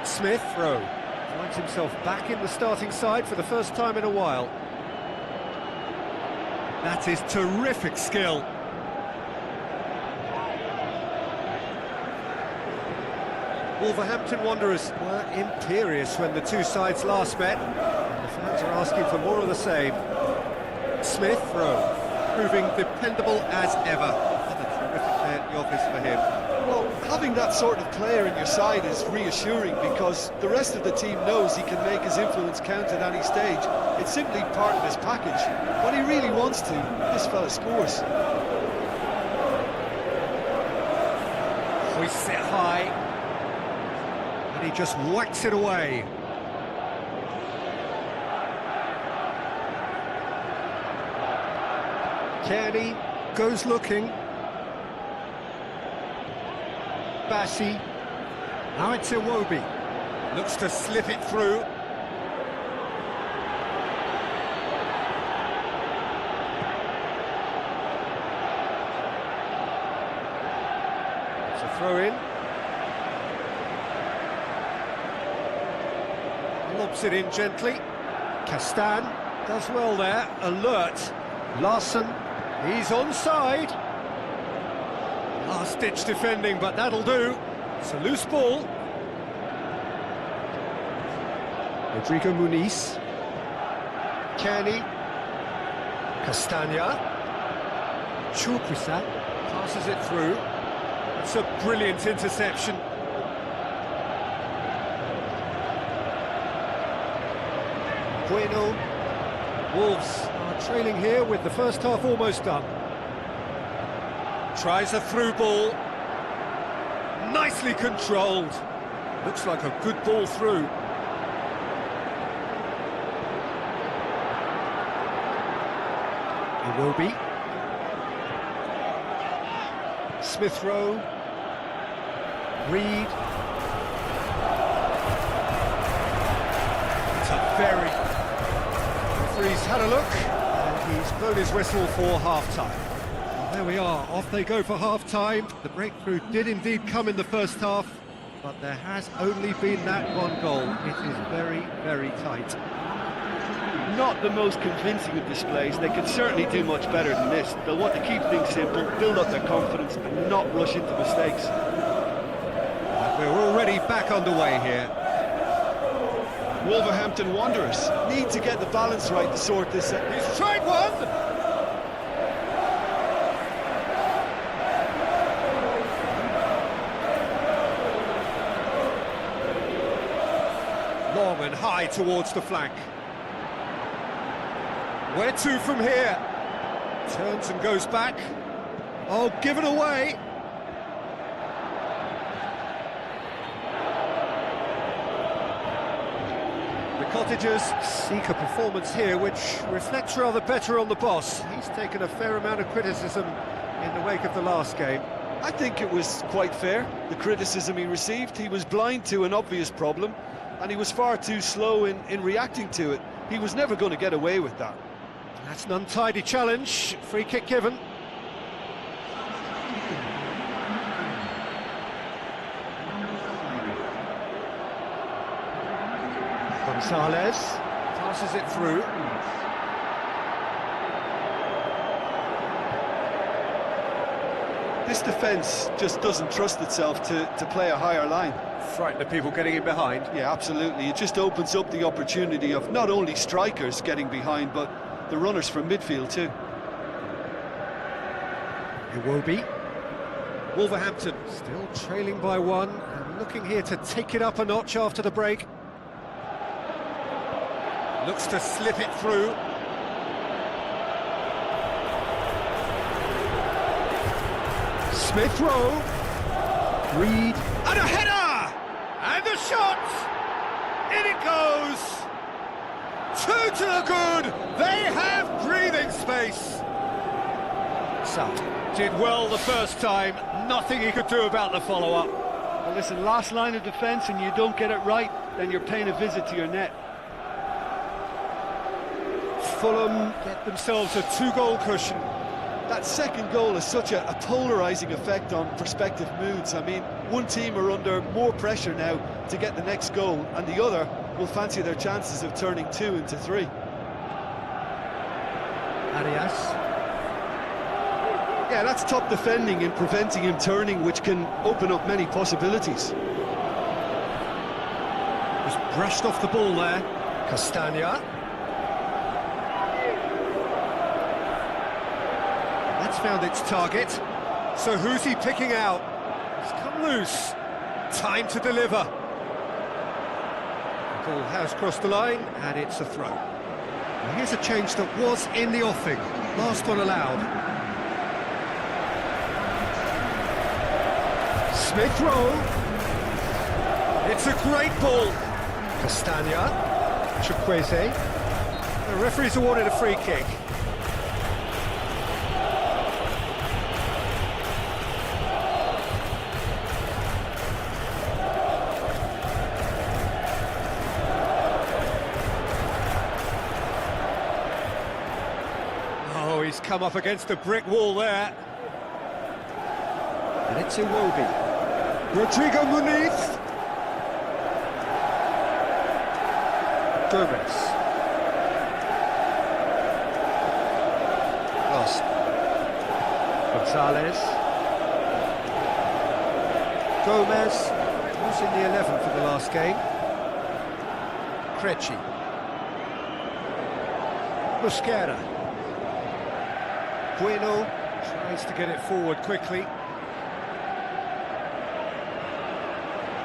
[SPEAKER 1] Smith-Rowe finds himself back in the starting side for the first time in a while. That is terrific skill. Wolverhampton Wanderers were imperious when the two sides last met. The fans are asking for more of the same. Smith-Rowe proving dependable as ever. What a terrific day at the office for him.
[SPEAKER 2] Well, having that sort of player in your side is reassuring because the rest of the team knows he can make his influence count at any stage. It's simply part of his package. When he really wants to, this fella scores.
[SPEAKER 1] Hoists it high. And he just whacks it away. Kearney goes looking. Bassi. Now it's Iwobi. Looks to slip it through. It's a throw in. Lobs it in gently. Castan does well there. Alert. Larson, he's onside. Last-ditch defending, but that'll do. It's a loose ball. Rodrigo Muniz. Kearney. Castagna. Chukwueze passes it through. It's a brilliant interception. Bueno. Wolves are trailing here with the first half almost done. Tries a through ball. Nicely controlled. Looks like a good ball through. Iwobi. Smith-Rowe. Reed. It's a very... The referee's had a look, and he's blown his whistle for half-time. There we are, off they go for half-time. The breakthrough did indeed come in the first half, but there has only been that 1 goal. It is very, very tight.
[SPEAKER 2] Not the most convincing of displays. They can certainly do much better than this. They'll want to keep things simple, build up their confidence and not rush into mistakes.
[SPEAKER 1] And we're already back underway here.
[SPEAKER 2] Wolverhampton Wanderers need to get the balance right to sort this out.
[SPEAKER 1] He's tried one! Long and high towards the flank. Where to from here? Turns and goes back. Oh, given away. The Cottagers seek a performance here which reflects rather better on the boss. He's taken a fair amount of criticism in the wake of the last game.
[SPEAKER 2] I think it was quite fair, the criticism he received. He was blind to an obvious problem, and he was far too slow in reacting to it. He was never going to get away with that.
[SPEAKER 1] That's an untidy challenge. Free kick given. Gonzalez passes it through.
[SPEAKER 2] This defence just doesn't trust itself to play a higher line.
[SPEAKER 1] Frighten the people getting in behind.
[SPEAKER 2] Yeah, absolutely. It just opens up the opportunity of not only strikers getting behind, but the runners from midfield too.
[SPEAKER 1] Iwobi. Wolverhampton still trailing by one and looking here to take it up a notch after the break. Looks to slip it through. Smith Rowe. Reed. And a header! And the shot! In it goes! Two to the good! They have breathing space! So, did well the first time, nothing he could do about the follow-up.
[SPEAKER 2] Well, listen, last line of defence and you don't get it right, then you're paying a visit to your net.
[SPEAKER 1] Fulham get themselves a two-goal cushion.
[SPEAKER 2] That second goal has such a polarising effect on prospective moods. I mean, one team are under more pressure now to get the next goal, and the other will fancy their chances of turning 2 into 3.
[SPEAKER 1] Arias.
[SPEAKER 2] Yeah, that's top defending and preventing him turning, which can open up many possibilities.
[SPEAKER 1] Just brushed off the ball there. Castagna. That's found its target. So who's he picking out? It's come loose. Time to deliver. The ball has crossed the line, and it's a throw. Well, here's a change that was in the offing. Last one allowed. Smith Rowe. It's a great ball. Castagna. Chukwueze. The referee's awarded a free kick. Oh, he's come up against a brick wall there. And it's Iwobi. Rodrigo Muniz. Gomez. Lost. Gonzalez. Gomez. Who's in the 11 for the last game? Krejci. Mosquera. Bueno tries to get it forward quickly.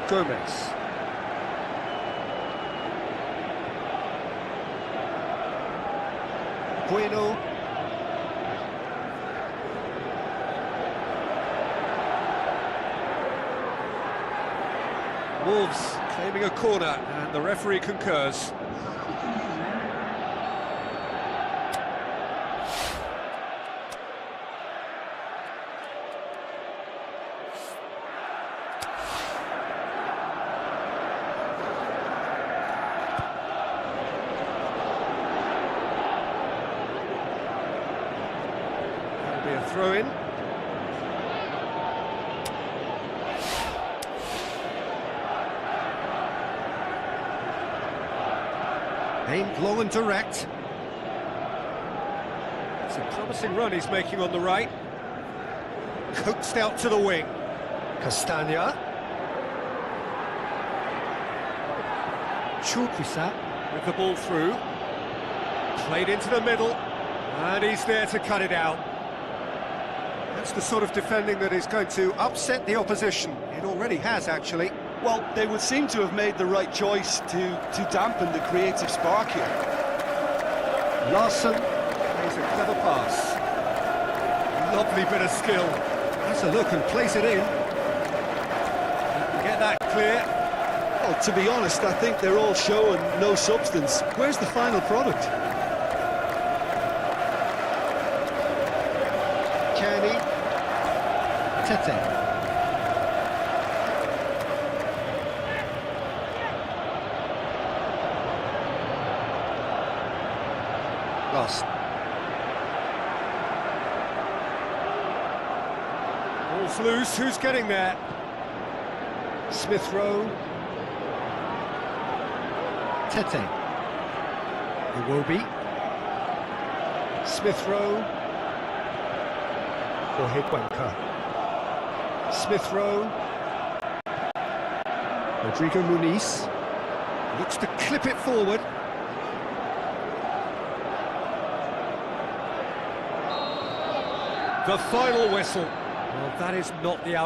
[SPEAKER 1] Gomez. Bueno. Wolves claiming a corner, and the referee concurs. That'll be a throw-in. Aimed long and direct. It's a promising run he's making on the right. Coaxed out to the wing. Castagna. Chukwueze with the ball through. Played into the middle. And he's there to cut it out. That's the sort of defending that is going to upset the opposition. It already has, actually.
[SPEAKER 2] Well, they would seem to have made the right choice to dampen the creative spark here.
[SPEAKER 1] Larson plays a clever pass. Lovely bit of skill. Has a look and plays it in. Get that clear.
[SPEAKER 2] Well, to be honest, I think they're all show and no substance. Where's the final product?
[SPEAKER 1] Kenny. Tete. Lost. Ball's loose, who's getting there? Smith Rowe. Tete. It will be. Smith Rowe. Jorge Cuenca. Smith Rowe. Rodrigo Muniz. Looks to clip it forward. The final whistle. Well, that is not the